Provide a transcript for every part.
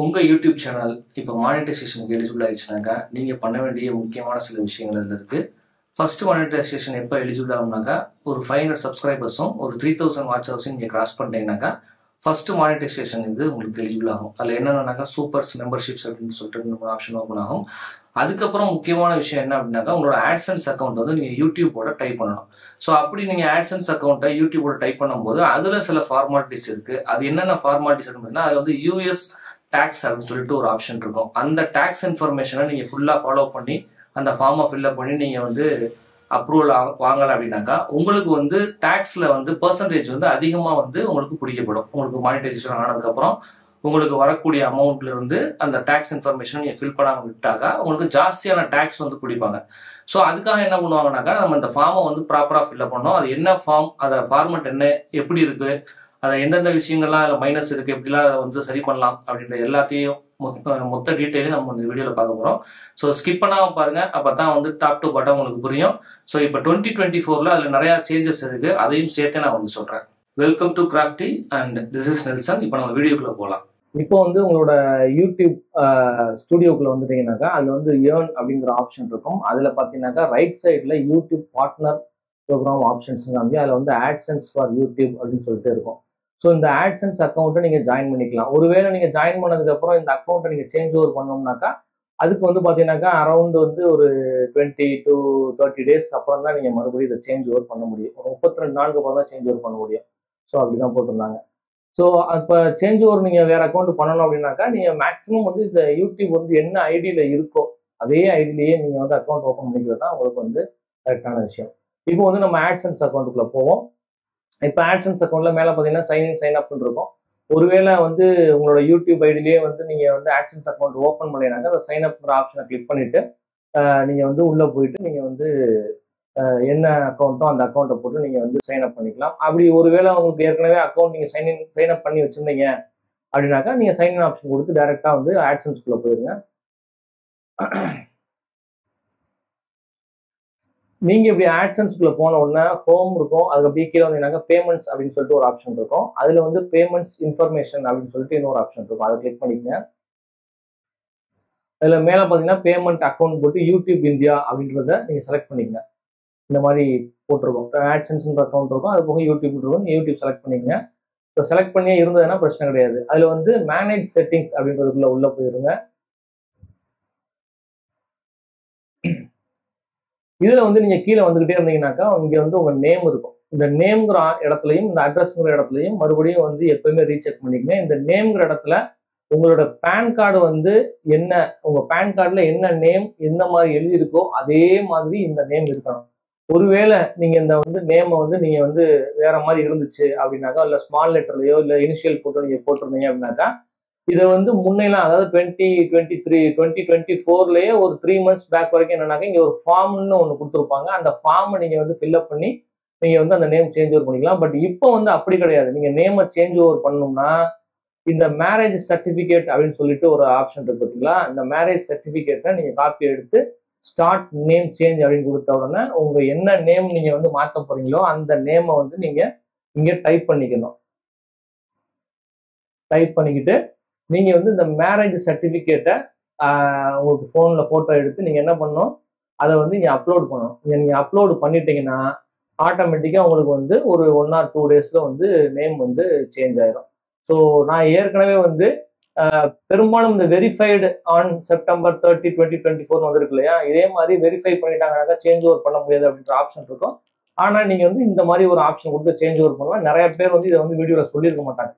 உங்க YouTube channel இப்போ மானிட்டைசேஷனுக்கு eligible ஆயிடுச்சுனாக்கா நீங்க பண்ண வேண்டிய முக்கியமான சில விஷயங்கள் இதுல இருக்கு. ஃபர்ஸ்ட் மானிட்டைசேஷன் எப்போ எலிஜிபிள் ஆகும்னாக்கா ஒரு 500 சப்ஸ்கிரைபர்ஸும் ஒரு 3000 வாட்ச் ஹவர்ஸும் நீங்க கிராஸ் பண்ணிட்டீங்கன்னாக்கா ஃபர்ஸ்ட் மானிட்டைசேஷன் இது உங்களுக்கு எலிஜிபிள் ஆகும். அதில் என்னென்னாக்கா சூப்பர்ஸ் மெம்பர்ஷிப்ஸ் அப்படின்னு சொல்லிட்டு ஆப்ஷன் ஓப்பன் ஆகும். அதுக்கப்புறம் முக்கியமான விஷயம் என்ன அப்படின்னாக்கா உங்களோட ஆட்சன்ஸ் அக்கௌண்ட் வந்து நீங்கள் யூடியூபோட டைப் பண்ணணும். ஸோ அப்படி நீங்கள் ஆட்சன்ஸ் அக்கௌண்ட்டை யூடியூபோட டைப் பண்ணும்போது அதில் சில ஃபார்மாலிட்டிஸ் இருக்குது. அது என்னென்ன ஃபார்மாலிட்டிஸ் அப்படின்னா அது வந்து யூஎஸ் டேக்ஸ் அப்படின்னு சொல்லிட்டு ஒரு ஆப்ஷன் இருக்கும். அந்த டேக்ஸ் இன்ஃபர்மேஷனை நீங்கள் ஃபுல்லாக ஃபாலோ பண்ணி அந்த ஃபார்மை ஃபில்அப் பண்ணி நீங்கள் வந்து அப்ரூவல் வாங்கலை அப்படின்னாக்கா உங்களுக்கு வந்து டேக்ஸில் வந்து பர்சன்டேஜ் வந்து அதிகமாக வந்து உங்களுக்கு பிடிக்கப்படும். உங்களுக்கு மானிட்டைசேஷன் ஆனதுக்கப்புறம் உங்களுக்கு வரக்கூடிய அமௌண்ட்ல இருந்து அந்த டேக்ஸ் இன்ஃபர்மேஷன் நீங்கள் ஃபில் பண்ணாமல் விட்டாக்கா உங்களுக்கு ஜாஸ்தியான டேக்ஸ் வந்து பிடிப்பாங்க. ஸோ அதுக்காக என்ன பண்ணுவாங்கனாக்கா நம்ம இந்த ஃபார்மை வந்து ப்ராப்பராக ஃபில்அப் பண்ணோம். அது என்ன ஃபார்ம், அதை ஃபார்மெட் என்ன, எப்படி இருக்கு, அதை எந்தெந்த விஷயங்கள்லாம் அதில் மைனஸ் இருக்கு, எப்படிலாம் அதை வந்து சரி பண்ணலாம் அப்படின்ற எல்லாத்தையும் மொத்த டீட்டெயிலையும் நம்ம இந்த வீடியோவில் பார்க்க போகிறோம். ஸோ ஸ்கிப் பண்ணாமல் பாருங்க, அப்போ தான் வந்து டாப் டு பாட்டம் உங்களுக்கு புரியும். ஸோ இப்போ 2024 அதில் நிறையா சேஞ்சஸ் இருக்கு, அதையும் சேர்த்து நான் வந்து சொல்கிறேன். Welcome to crafty and this is Nelson. இப்போ நம்ம வீடியோக்குள்ளே போகலாம். இப்போ வந்து உங்களோட யூடியூப் ஸ்டுடியோக்குள்ள வந்துட்டீங்கன்னாக்கா அதில் வந்து ஏர்ன் அப்படிங்கிற ஆப்ஷன் இருக்கும். அதில் பார்த்தீங்கன்னாக்கா ரைட் சைடில் யூடியூப் பார்ட்னர் ப்ரோக்ராம் ஆப்ஷன்ஸ் வந்து அதில் வந்து ஆட்சன்ஸ் ஃபார் யூடியூப் அப்படின்னு சொல்லிட்டு இருக்கும். ஸோ இந்த ஆட்சன்ஸ் அக்கௌண்ட்டை நீங்கள் ஜாயின் பண்ணிக்கலாம். ஒருவேளை நீங்கள் ஜாயின் பண்ணதுக்கப்புறம் இந்த அக்கௌண்ட்டை நீங்கள் சேஞ்ச் ஓவர் பண்ணோம்னாக்கா அதுக்கு வந்து பார்த்தீங்கன்னாக்கா அரௌண்ட் வந்து ஒரு 20 to 30 டேஸ்க்கு அப்புறம் தான் நீங்கள் மறுபடியும் இதை சேஞ்ச் ஓவர் பண்ண முடியும். 32 நாளுக்கு அப்புறம் தான் சேஞ்ச் ஓவர் பண்ண முடியும். ஸோ அப்படி தான் போட்டிருந்தாங்க. ஸோ இப்போ சேஞ்ச் ஓவர் நீங்கள் வேறு அக்கௌண்ட் பண்ணணும் அப்படின்னாக்கா நீங்கள் மேக்ஸிமம் வந்து இந்த யூடியூப் வந்து என்ன ஐடியில் இருக்கோ அதே ஐடியிலேயே நீங்கள் வந்து அக்கௌண்ட் ஓப்பன் பண்ணிக்கிறது தான் உங்களுக்கு வந்து கரெக்டான விஷயம். இப்போ வந்து நம்ம ஆட்சன்ஸ் அக்கௌண்ட்டுக்குள்ளே போவோம். இப்போ ஆட்சன்ஸ் அக்கௌண்ட்டில் மேலே பார்த்தீங்கன்னா சைன் இன் சைன் அப்னு இருக்கும். ஒருவேளை வந்து உங்களோட யூடியூப் ஐடியிலேயே வந்து நீங்கள் வந்து ஆட்சன்ஸ் அக்கௌண்ட் ஓப்பன் பண்ணினாக்கா அந்த சைன் அப்ங்கிற ஆப்ஷனை கிளிக் பண்ணிவிட்டு நீங்கள் வந்து உள்ளே போயிட்டு நீங்கள் வந்து என்ன அக்கௌண்ட்டோ அந்த அக்கௌண்ட்டை போட்டு நீங்கள் வந்து சைன் அப் பண்ணிக்கலாம். அப்படி ஒருவேளை உங்களுக்கு ஏற்கனவே அக்கௌண்ட் நீங்கள் சைன் அப் பண்ணி வச்சுருந்தீங்க அப்படின்னாக்கா நீங்கள் சைன் இன் ஆப்ஷன் கொடுத்து டைரெக்டாக வந்து ஆட்சன்ஸ்குள்ளே போயிருங்க. நீங்கள் இப்படி ஆட்சன்ஸ்குள்ளே போன உடனே ஹோம் இருக்கும், அதுக்கு அப்படியே கீழே வந்தீங்கன்னாக்கா பேமெண்ட்ஸ் அப்படின்னு சொல்லிட்டு ஒரு ஆப்ஷன் இருக்கும். அதில் வந்து பேமெண்ட்ஸ் இன்ஃபர்மேஷன் அப்படின்னு சொல்லிட்டு இன்னொரு ஆப்ஷன் இருக்கும், அதை கிளிக் பண்ணிக்கங்க. அதில் மேலே பார்த்தீங்கன்னா பேமெண்ட் அக்கௌண்ட் போட்டு யூடியூப் இந்தியா அப்படின்றத நீங்கள் செலக்ட் பண்ணிக்கங்க. இந்த மாதிரி போட்டிருக்கோம், ஆட்சன்ஸ்ன்ற அக்கௌண்ட் இருக்கும், அது போக யூடியூப் இருக்கும். யூடியூப் செலக்ட் பண்ணிக்கங்க. இப்போ செலக்ட் பண்ணியே இருந்ததுன்னா பிரச்சனை கிடையாது. அதில் வந்து மேனேஜ் செட்டிங்ஸ் அப்படின்றதுக்குள்ள உள்ள போயிருங்க. இதில் வந்து நீங்கள் கீழே வந்துகிட்டே இருந்தீங்கன்னாக்கா இங்கே வந்து உங்கள் நேம் இருக்கும். இந்த நேம்ங்கிற இடத்துலையும் இந்த அட்ரஸ்ங்கிற இடத்துலையும் மறுபடியும் வந்து எப்பயுமே ரீசெக் பண்ணிக்கங்க. இந்த நேம்ங்கிற இடத்துல உங்களோட பேன் கார்டு வந்து என்ன, உங்கள் பேன் கார்டில் என்ன நேம் எந்த மாதிரி எழுதியிருக்கோ அதே மாதிரி இந்த நேம் இருக்கணும். ஒருவேளை நீங்கள் இந்த வந்து நேமை வந்து நீங்கள் வந்து வேற மாதிரி இருந்துச்சு அப்படின்னாக்கா, இல்லை ஸ்மால் லெட்டர்லையோ இல்லை இனிஷியல் போட்டோ நீங்கள் போட்டிருந்தீங்க அப்படின்னாக்கா இதை வந்து முன்னெல்லாம், அதாவது 2024 ஒரு 3 months பேக் வரைக்கும் என்னன்னாக்கா இங்கே ஒரு ஃபார்ம்னு ஒன்று கொடுத்துருப்பாங்க. அந்த ஃபார்மை நீங்கள் வந்து ஃபில்அப் பண்ணி நீங்கள் வந்து அந்த நேம் சேஞ்ச் ஓவர் பண்ணிக்கலாம். பட் இப்போ வந்து அப்படி கிடையாது. நீங்கள் நேமை சேஞ்ச் ஓவர் பண்ணணும்னா இந்த மேரேஜ் சர்டிஃபிகேட் அப்படின்னு சொல்லிட்டு ஒரு ஆப்ஷன் இருக்கு பார்த்தீங்களா, இந்த மேரேஜ் சர்டிஃபிகேட்டை நீங்கள் காப்பி எடுத்து ஸ்டார்ட் நேம் சேஞ்ச் அப்படின்னு கொடுத்த உடனே உங்க என்ன நேம் நீங்க வந்து மாற்ற போறீங்களோ அந்த நேமை வந்து நீங்க இங்க டைப் பண்ணிக்கணும். டைப் பண்ணிக்கிட்டு நீங்க வந்து இந்த மேரேஜ் சர்டிஃபிகேட்டை உங்களுக்கு போன்ல போட்டோ எடுத்து நீங்க என்ன பண்ணணும், அதை வந்து இங்க அப்லோட் பண்ணணும். நீங்க அப்லோட் பண்ணிட்டீங்கன்னா ஆட்டோமேட்டிக்கா உங்களுக்கு வந்து ஒரு 1 or 2 daysல வந்து நேம் வந்து சேஞ்ச் ஆயிரும். ஸோ நான் ஏற்கனவே வந்து பெரும்பாலும் இந்த வெரிஃபைடு ஆன் செப்டம்பர் 30, 2024 வந்திருக்கு இல்லையா, இதே மாதிரி வெரிஃபை பண்ணிட்டாங்கன்னாக்கா சேஞ்ச் ஓவர் பண்ண முடியாது அப்படின்ற ஆப்ஷன் இருக்கும். ஆனால் நீங்கள் வந்து இந்த மாதிரி ஒரு ஆப்ஷன் கொடுத்து சேஞ்ச் ஓவர் பண்ணலாம். நிறைய பேர் வந்து இதை வந்து வீடியோவில் சொல்லியிருக்க மாட்டாங்க.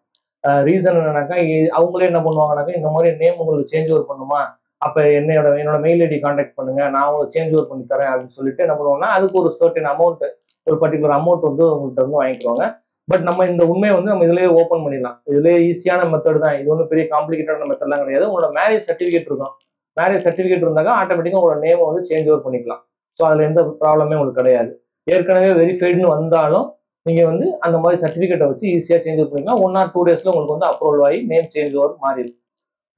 ரீசன் என்னன்னாக்கா அவங்களே என்ன பண்ணுவாங்கனாக்கா, இந்த மாதிரி நேம் உங்களுக்கு சேஞ்ச் ஓவர் பண்ணுமா, அப்போ என்னோட மெயில் ஐடி கான்டாக்ட் பண்ணுங்க, நான் உங்களுக்கு சேஞ்ச் ஓவர் பண்ணி தரேன் அப்படின்னு சொல்லிட்டு என்ன பண்ணுவாங்கன்னா அதுக்கு ஒரு சர்டன் அமௌண்ட், ஒரு பர்டிகுலர் அமௌண்ட் வந்து உங்கள்கிட்ட இருந்து வாங்கிக்குவாங்க. பட் நம்ம இந்த உண்மையை வந்து நம்ம இதுலேயே ஓப்பன் பண்ணிடலாம். இதுலேயே ஈஸியான மெத்தட் தான், இது ஒன்றும் பெரிய காம்ப்ளிகேட்டான மெத்தட்லாம் கிடையாது. உங்களோட மேரேஜ் சர்டிஃபிகேட் இருக்கும், மேரேஜ் சர்டிஃபிகேட் இருந்தாக்கா ஆட்டோமேட்டிக்காக உங்களோட நேமை வந்து சேஞ்ச் ஓவர் பண்ணிக்கலாம். ஸோ அதில் எந்த ப்ராப்ளமே உங்களுக்கு கிடையாது. ஏற்கனவே வெரிஃபைடுன்னு வந்தாலும் நீங்கள் வந்து அந்த மாதிரி சர்டிஃபிகேட்டை வச்சு ஈஸியாக சேஞ்ச் ஓவர் பண்ணிக்கலாம். 1 or 2 daysல உங்களுக்கு வந்து அப்ரூவல் ஆகி நேம் சேஞ்ச் ஓவர் மாறிடும்.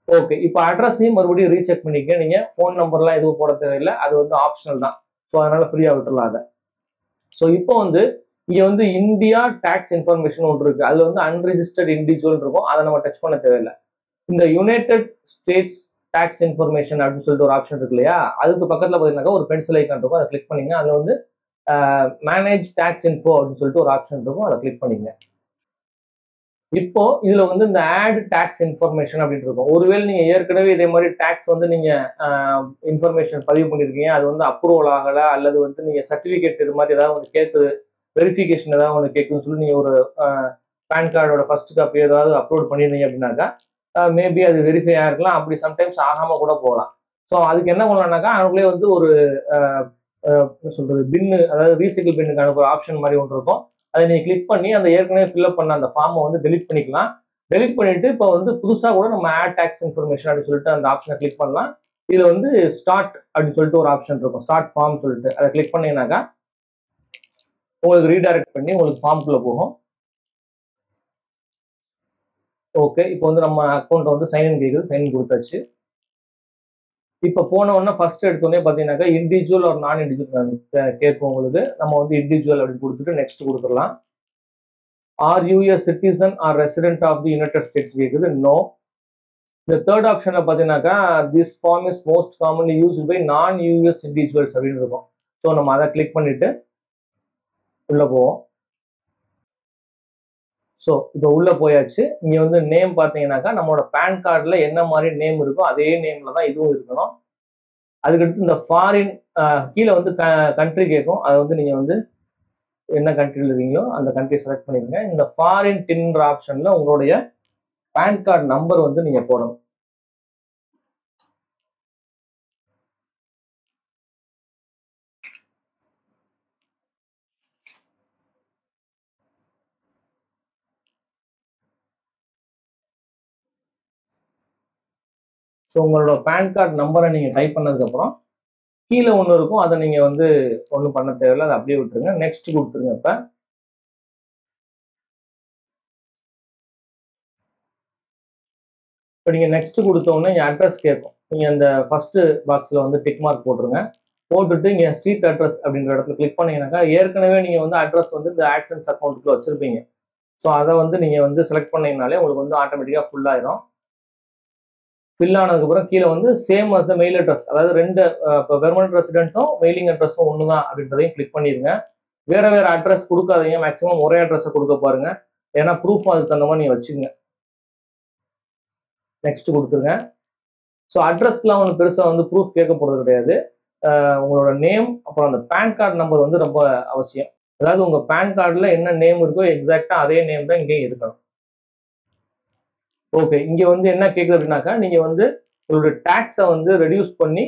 ஓகே, இப்போ அட்ரஸையும் மறுபடியும் ரீசெக் பண்ணிக்க. நீங்கள் ஃபோன் நம்பர்லாம் எதுவும் போட தேவையில்லை, அது வந்து ஆப்ஷனல் தான். ஸோ அதனால ஃப்ரீயாக விட்டுடலாம் அதை. ஸோ இப்போ வந்து இங்கே வந்து இந்தியா டேக்ஸ் இன்ஃபர்மேஷன் ஒன்று இருக்கு, அதில் வந்து அன்ரிஜிஸ்டர்ட் இண்டிவிஜுவல் இருக்கும், அதை நம்ம டச் பண்ண தேவையில்லை. இந்த யுனைடெட் ஸ்டேட்ஸ் டாக்ஸ் இன்ஃபர்மேஷன் அப்படின்னு சொல்லிட்டு ஒரு ஆப்ஷன் இருக்கு இல்லையா, அதுக்கு பக்கத்தில் பார்த்தீங்கன்னாக்கா ஒரு பென்சில் ஐக்கான் இருக்கும், அதை கிளிக் பண்ணிங்க. அதில் வந்து மேனேஜ் டாக்ஸ் இன்ஃபோ அப்படின்னு சொல்லிட்டு ஒரு ஆப்ஷன் இருக்கும், அதை கிளிக் பண்ணிங்க. இப்போ இதுல வந்து இந்த ஆட் டாக்ஸ் இன்ஃபர்மேஷன் அப்படின்னு இருக்கும். ஒருவேளை நீங்க ஏற்கனவே இதே மாதிரி டாக்ஸ் வந்து நீங்க இன்ஃபர்மேஷன் பதிவு பண்ணிருக்கீங்க, அது வந்து அப்ரூவல் ஆகல, அல்லது வந்து நீங்க சர்டிபிகேட் இது மாதிரி ஏதாவது ஒன்று கேட்குது, வெரிஃபிகேஷன் ஏதாவது ஒன்று கேட்குதுன்னு சொல்லி நீங்க ஒரு பேன் கார்டோட ஃபர்ஸ்ட் காப்பி ஏதாவது அப்லோட் பண்ணியிருந்தீங்க அப்படின்னாக்கா மேபி அது வெரிஃபை ஆகிருக்கலாம், அப்படி சம்டைம்ஸ் ஆகாம கூட போகலாம். ஸோ அதுக்கு என்ன பண்ணலாம்னாக்கா அவங்களே வந்து ஒரு என்ன சொல்றது பின்னு, அதாவது ரீசைக்கிள் பின்னுக்கான ஒரு ஆப்ஷன் மாதிரி ஒன்று இருக்கும். அதை நீங்க கிளிக் பண்ணி அந்த ஏற்கனவே ஃபில்அப் பண்ண அந்த ஃபார்மை வந்து டெலிட் பண்ணிக்கலாம். டெலிட் பண்ணிட்டு இப்போ வந்து புதுசாக கூட நம்ம ஆட் டாக்ஸ் இன்ஃபர்மேஷன் அப்படின்னு சொல்லிட்டு அந்த ஆப்ஷனை கிளிக் பண்ணலாம். இதுல வந்து ஸ்டார்ட் அப்படின்னு சொல்லிட்டு ஒரு ஆப்ஷன் இருக்கும், ஸ்டார்ட் ஃபார்ம் சொல்லிட்டு. அதை கிளிக் பண்ணீங்கன்னாக்கா உங்களுக்கு ரீடைரக்ட் பண்ணி உங்களுக்கு ஃபார்முக்குள்ள போகும். ஓகே, இப்போ வந்து நம்ம அக்கௌண்ட் வந்து சைன்இன் கேட்குது, சைன்இன் கொடுத்தாச்சு. இப்போ போன உடனே ஃபர்ஸ்ட் எடுத்தோடனே பார்த்தீங்கன்னாக்கா இண்டிவிஜுவல் ஒரு நான் இண்டிவிஜுவல் கேட்கும் உங்களுக்கு. நம்ம வந்து இண்டிவிஜுவல் அப்படின்னு கொடுத்துட்டு நெக்ஸ்ட் கொடுத்துடலாம். Are you a citizen or resident of the United States கேட்குது, நோ. இந்த தேர்ட் ஆப்ஷனில் பார்த்தீங்கன்னாக்கா this form is most commonly used by non US individuals அப்படின்னு இருக்கும். ஸோ நம்ம அதை கிளிக் பண்ணிட்டு உள்ள போவோம். ஸோ இப்போ உள்ள போயாச்சு. இங்க வந்து நேம் பார்த்தீங்கன்னாக்கா நம்மளோட பேன் கார்டில் என்ன மாதிரி நேம் இருக்கோ அதே நேம்ல தான் இதுவும் இருக்கணும். அதுக்கடுத்து இந்த ஃபாரின் கீழே வந்து கண்ட்ரி கேட்கும். அதை வந்து நீங்க வந்து என்ன கண்ட்ரியில் இருக்கீங்களோ அந்த கண்ட்ரி செலக்ட் பண்ணிருங்க. இந்த ஃபாரின் டின்ற ஆப்ஷன்ல உங்களுடைய பேன் கார்டு நம்பர் வந்து நீங்க போடணும். ஸோ உங்களோட பேன் கார்டு நம்பரை நீங்க டைப் பண்ணதுக்கு அப்புறம் கீழே ஒன்று இருக்கும், அதை நீங்க வந்து ஒன்றும் பண்ண தேவையில்லை, அதை அப்படியே விட்டுருங்க. நெக்ஸ்ட் கொடுத்துருங்க. இப்போ நீங்க நெக்ஸ்ட் கொடுத்தோன்னே இங்கே அட்ரஸ் கேட்கும். நீங்க அந்த ஃபர்ஸ்ட் பாக்ஸ்ல வந்து டிக் மார்க் போட்டுருங்க. போட்டுட்டு இங்கே ஸ்ட்ரீட் அட்ரஸ் அப்படின்ற இடத்துல கிளிக் பண்ணீங்கன்னாக்கா ஏற்கனவே நீங்க வந்து அட்ரஸ் வந்து இந்த ஆக்சன்ஸ் அக்கௌண்ட்டுக்குள்ள வச்சிருப்பீங்க. ஸோ அதை வந்து நீங்க வந்து செலக்ட் பண்ணீங்கனாலே உங்களுக்கு வந்து ஆட்டோமேட்டிக்கா ஃபுல் ஆயிரும். ஃபில் ஆனதுக்கப்புறம் கீழே வந்து same as the mail address, அதாவது ரெண்டு இப்போ பெர்மனன்ட் ரெசிடென்ட்டும் மெயிலிங் அட்ரஸும் ஒன்று தான் அப்படின்றதையும் கிளிக் பண்ணிடுங்க. வேற வேற அட்ரஸ் கொடுக்காதீங்க, மேக்ஸிமம் ஒரே அட்ரஸை கொடுக்க பாருங்க. ஏன்னா ப்ரூஃப் அதுக்கு தகுந்த மாதிரி நீங்க வச்சுக்கோங்க. நெக்ஸ்ட் கொடுத்துருங்க. ஸோ அட்ரஸ்க்குலாம் ஒன்று பெருசாக வந்து ப்ரூஃப் கேட்க போகிறது கிடையாது. உங்களோட நேம் அப்புறம் அந்த பேன் கார்டு நம்பர் வந்து ரொம்ப அவசியம். அதாவது உங்க பேன் கார்டில் என்ன நேம் இருக்கோ எக்ஸாக்டா அதே நேம் தான் இங்கேயும் இருக்கணும். ஓகே, இங்க வந்து என்ன கேக்குது அப்படின்னாக்கா நீங்க வந்து உங்களோட டாக்ஸை வந்து ரெடியூஸ் பண்ணி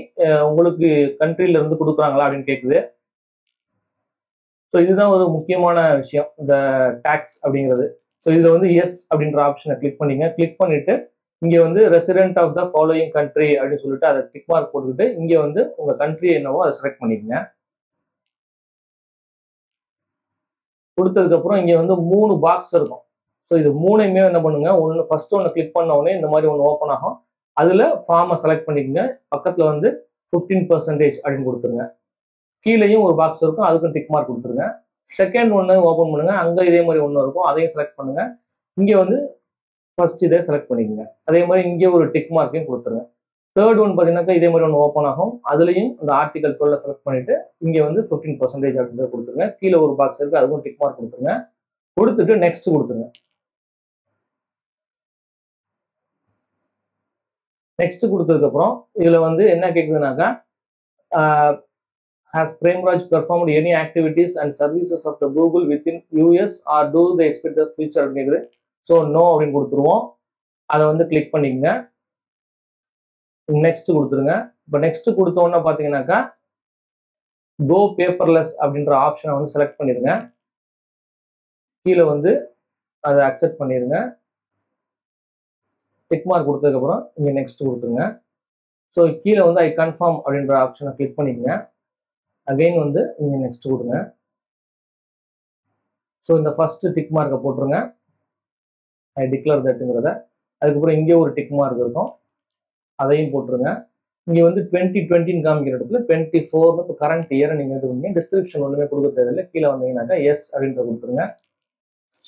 உங்களுக்கு கண்ட்ரில இருந்து கொடுக்குறாங்களா அப்படின்னு கேக்குது. ஸோ இதுதான் ஒரு முக்கியமான விஷயம் இந்த டாக்ஸ் அப்படிங்கிறது. ஸோ இதுல வந்து எஸ் அப்படின்ற ஆப்ஷனை கிளிக் பண்ணீங்க. கிளிக் பண்ணிட்டு இங்க வந்து resident of the following country அப்படின்னு சொல்லிட்டு அதை டிக் மார்க் போட்டுக்கிட்டு இங்க வந்து உங்க கண்ட்ரி என்னவோ அதை செலக்ட் பண்ணிக்கங்க. கொடுத்ததுக்கு அப்புறம் இங்க வந்து 3 பாக்ஸ் இருக்கும். ஸோ இது மூணையுமே என்ன பண்ணுங்க, ஒன்று ஃபர்ஸ்ட் ஒன்று கிளிக் பண்ண உடனே இந்த மாதிரி ஒன்று ஓப்பன் ஆகும். அதுல ஃபார்மை செலக்ட் பண்ணிக்கோங்க. பக்கத்துல வந்து 15% அப்படின்னு கொடுத்துருங்க. கீழேயும் ஒரு பாக்ஸ் இருக்கும், அதுக்கும் டிக் மார்க் கொடுத்துருங்க. செகண்ட் ஒன்று ஓப்பன் பண்ணுங்க, அங்க இதே மாதிரி ஒன்று இருக்கும், அதையும் செலக்ட் பண்ணுங்க. இங்க வந்து ஃபர்ஸ்ட் இதை செலக்ட் பண்ணிக்கோங்க. அதே மாதிரி இங்கே ஒரு டிக் மார்க்கையும் கொடுத்துருங்க. தேர்ட் ஒன் பார்த்தீங்கன்னாக்கா இதே மாதிரி ஒன்று ஓப்பன் ஆகும், அதுலயும் இந்த ஆர்டிகல் 12 செலக்ட் பண்ணிட்டு இங்க வந்து 15% அப்படின்றத கொடுத்துருங்க. கீழே ஒரு பாக்ஸ் இருக்கு, அதுக்கும் டிக் மார்க் கொடுத்துருங்க. கொடுத்துட்டு நெக்ஸ்ட் கொடுத்துருங்க. நெக்ஸ்ட் கொடுத்ததுக்கு அப்புறம் இதுல வந்து என்ன கேக்குதுனாக்கா has Premraj performed any activities and services of the Google within US or do they expect the future அப்படிங்குது. ஸோ நோ அப்படின்னு கொடுத்துருவோம். அதை வந்து கிளிக் பண்ணிக்கங்க. நெக்ஸ்ட் கொடுத்துருங்க. இப்போ நெக்ஸ்ட் கொடுத்தோன்னா பார்த்தீங்கன்னாக்கா கோ பேப்பர்லெஸ் அப்படின்ற ஆப்ஷனை வந்து செலக்ட் பண்ணிருங்க. கீழே வந்து அதை அக்செப்ட் பண்ணிருங்க. டிக் மார்க் கொடுத்ததுக்கப்புறம் இங்கே நெக்ஸ்ட் கொடுத்துருங்க. ஸோ கீழே வந்து ஐ கன்ஃபார்ம் அப்படின்ற ஆப்ஷனை கிளிக் பண்ணிக்கங்க. அகைன் வந்து நீங்கள் நெக்ஸ்ட் கொடுங்க. ஸோ இந்த ஃபர்ஸ்ட் டிக் மார்க்கை போட்டுருங்க, ஐ டிக்ளேர் தட்டுங்கிறத. அதுக்கப்புறம் இங்கே ஒரு டிக் மார்க் இருக்கும், அதையும் போட்டுருங்க. இங்கே வந்து 2020 காமிக்கிற இடத்துல 24 இப்போ கரண்ட் இயரை நீங்கள் இது பண்ணி டிஸ்கிரிப்ஷன் ஒன்றுமே கொடுக்க தேவையில்லை. கீழே வந்தீங்கன்னாக்கா எஸ் அப்படின்ற கொடுத்துருங்க.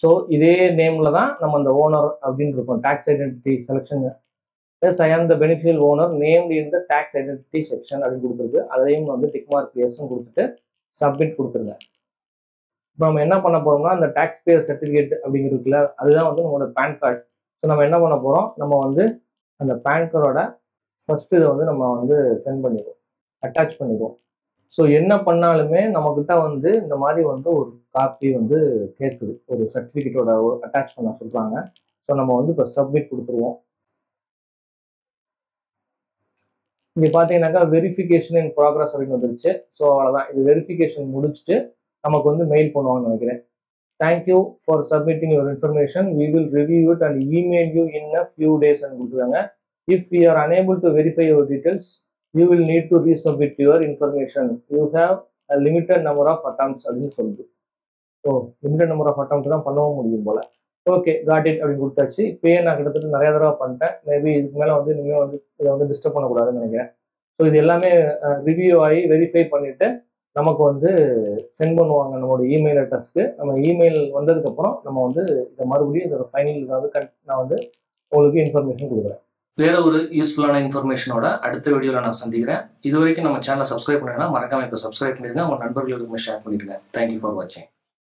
ஸோ இதே நேம்ல தான் நம்ம அந்த ஓனர் அப்படின்னு இருக்கும், tax identity selection yes I am the beneficial owner named in the tax identity section அப்படின்னு கொடுத்துருக்கு. அதையும் வந்து டிக் மார்க் எஸ்ன்னு கொடுத்துட்டு சப்மிட் கொடுத்துருங்க. இப்போ நம்ம என்ன பண்ண போறோம்னா அந்த டாக்ஸ் பேயர் சர்டிஃபிகேட் அப்படிங்கிறதுக்குல அதுதான் வந்து நம்மளோட பேன் கார்டு. ஸோ நம்ம என்ன பண்ண போறோம், நம்ம வந்து அந்த பேன் கார்டோட ஃபர்ஸ்ட் இதை வந்து நம்ம வந்து சென்ட் பண்ணிடுவோம், அட்டாச் பண்ணிடுவோம். ஸோ என்ன பண்ணாலுமே நம்மக்கிட்ட வந்து இந்த மாதிரி வந்து ஒரு காப்பி வந்து கேட்குது, ஒரு சர்டிஃபிகேட்டோட அட்டாச் பண்ண சொல்கிறாங்க. ஸோ நம்ம வந்து இப்போ சப்மிட் கொடுத்துருவோம். இங்கே பார்த்தீங்கன்னாக்கா வெரிஃபிகேஷன் இன் ப்ராக்ரஸ் அப்படின்னு வந்துருச்சு. ஸோ அவ்வளோதான், இது வெரிஃபிகேஷன் முடிச்சுட்டு நமக்கு வந்து மெயில் பண்ணுவாங்கன்னு நினைக்கிறேன். Thank you for submitting your information, we will review it and email you in a few days கொடுத்துருக்காங்க. If you are unable to verify your details you will need to resubmit your information, you have a limited number of attempts அப்படின்னு சொல்லுது. So limited number of attempt தான் பண்ணவும் முடியும் போல. Okay, got it அப்படின்னு கொடுத்தாச்சு. இப்பயே நான் கிட்டத்தட்ட நிறைய தடவை பண்ணிட்டேன். மேபி இதுக்கு மேலே வந்து இனிமேல் வந்து இதை வந்து டிஸ்டர்ப் பண்ணக்கூடாதுன்னு நினைக்கிறேன். ஸோ இது எல்லாமே ரிவ்யூ ஆகி வெரிஃபை பண்ணிவிட்டு நமக்கு வந்து சென்ட் பண்ணுவாங்க நம்மளோட இமெயில் அட்ரஸ்க்கு. நம்ம இமெயில் வந்ததுக்கப்புறம் நம்ம வந்து இதை மறுபடியும் இதோட ஃபைனல் இதை வந்து நான் வந்து உங்களுக்கு இன்ஃபர்மேஷன் கொடுக்குறேன். வேற ஒரு யூஸ்ஃபுல்லான இன்ஃபர்மேஷனோட அடுத்த வீடியோவில் நான் சந்திக்கிறேன். இது வரைக்கும் நம்ம சேனலை சப்ஸ்கிரைப் பண்ணினா மறக்காம இப்போ சப்ஸ்கிரைப் பண்ணிடுங்க, உங்கள் நண்பர்களுக்கு ஷேர் பண்ணிடுங்க. தேங்க்யூ ஃபார் வாட்சிங்.